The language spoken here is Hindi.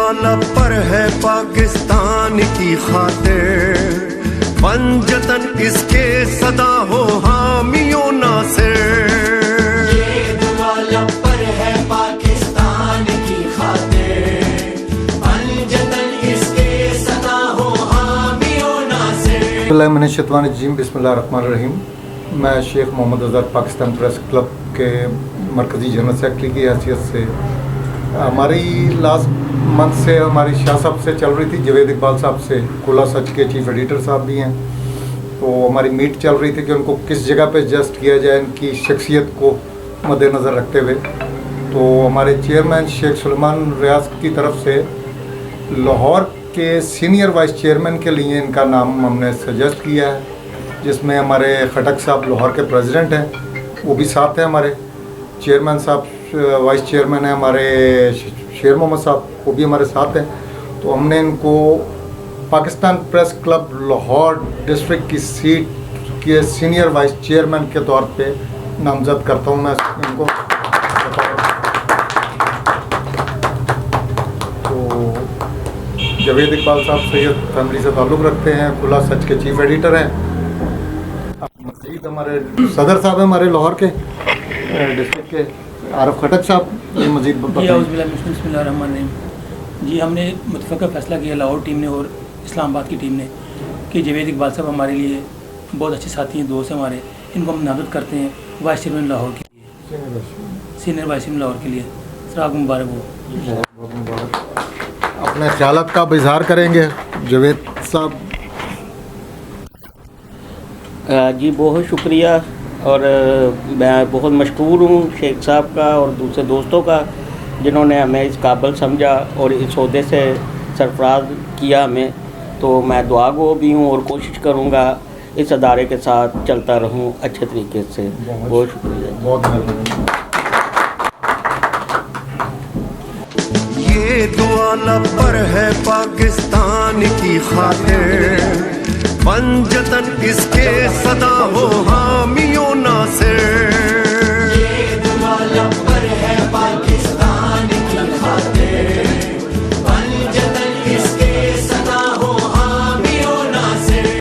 दुआ पर है पाकिस्तान की खातिर, पंजतन इसके सदा हो हामियों नासिर। ये दुआ पर है पाकिस्तान की खातिर, पंजतन इसके सदा हो हामियों नासिर। बिस्मिल्लाहिर्रहमानिर्रहीम। मैं शेख मोहम्मद अज़हर पाकिस्तान प्रेस क्लब के मरकज़ी जनरल सेक्रेटरी की हैसियत से, हमारी लास्ट मंथ से हमारी शाह साहब से चल रही थी, जवेद इकबाल साहब से, खुला सच के चीफ एडिटर साहब भी हैं, तो हमारी मीट चल रही थी कि उनको किस जगह पे एडजस्ट किया जाए इनकी शख्सियत को मद्देनज़र रखते हुए। तो हमारे चेयरमैन शेख सुलेमान रियाज की तरफ से लाहौर के सीनियर वाइस चेयरमैन के लिए इनका नाम हमने सजेस्ट किया है, जिसमें हमारे खटक साहब लाहौर के प्रेसिडेंट हैं, वो भी साथ हैं। हमारे चेयरमैन साहब वाइस चेयरमैन हैं हमारे शेर मोहम्मद साहब, वो भी हमारे साथ हैं। तो हमने इनको Pakistan press club Lahore district की सीट के सीनियर वाइस चेयरमैन के तौर पे नामजद करता हूँ मैं इनको। तो जवेद इकबाल साहब सैयद फैमिली से ताल्लुक़ रखते हैं, खुला सच के चीफ एडिटर हैं। मज़ीद हमारे सदर साहब हैं हमारे लाहौर के डिस्ट्रिक्ट के, आरफ खटक साहब, ये मज़ीद बिस्मिल्लाहिर्रहमानिर्रहीम। जी, हमने मुतफ़क़ा फ़ैसला किया लाहौर टीम ने और इस्लामाबाद की टीम ने कि जवेद इकबाल साहब हमारे लिए बहुत अच्छे साथी हैं, दोस्त हैं हमारे, इनको हम नामज़द करते हैं वाइस चेयरमैन लाहौर के लिए, सीनियर वाइस चेयरमैन लाहौर के लिए। सर आपको मुबारक हो। बहुत मुबारक। अपने ख्यालात का इज़हार करेंगे जवेद साहब। जी बहुत शुक्रिया, और मैं बहुत मशकूर हूँ शेख साहब का और दूसरे दोस्तों का, जिन्होंने हमें इस काबिल समझा और इस ओहदे से सरफराज किया हमें। तो मैं दुआ गो भी हूँ और कोशिश करूँगा इस अदारे के साथ चलता रहूँ अच्छे तरीके से। बहुत शुक्रिया, बहुत मेहरबानी। ये दुआ पर है पाकिस्तान की खातिर, पंजतन इसके सदा हो हामियों नासिर।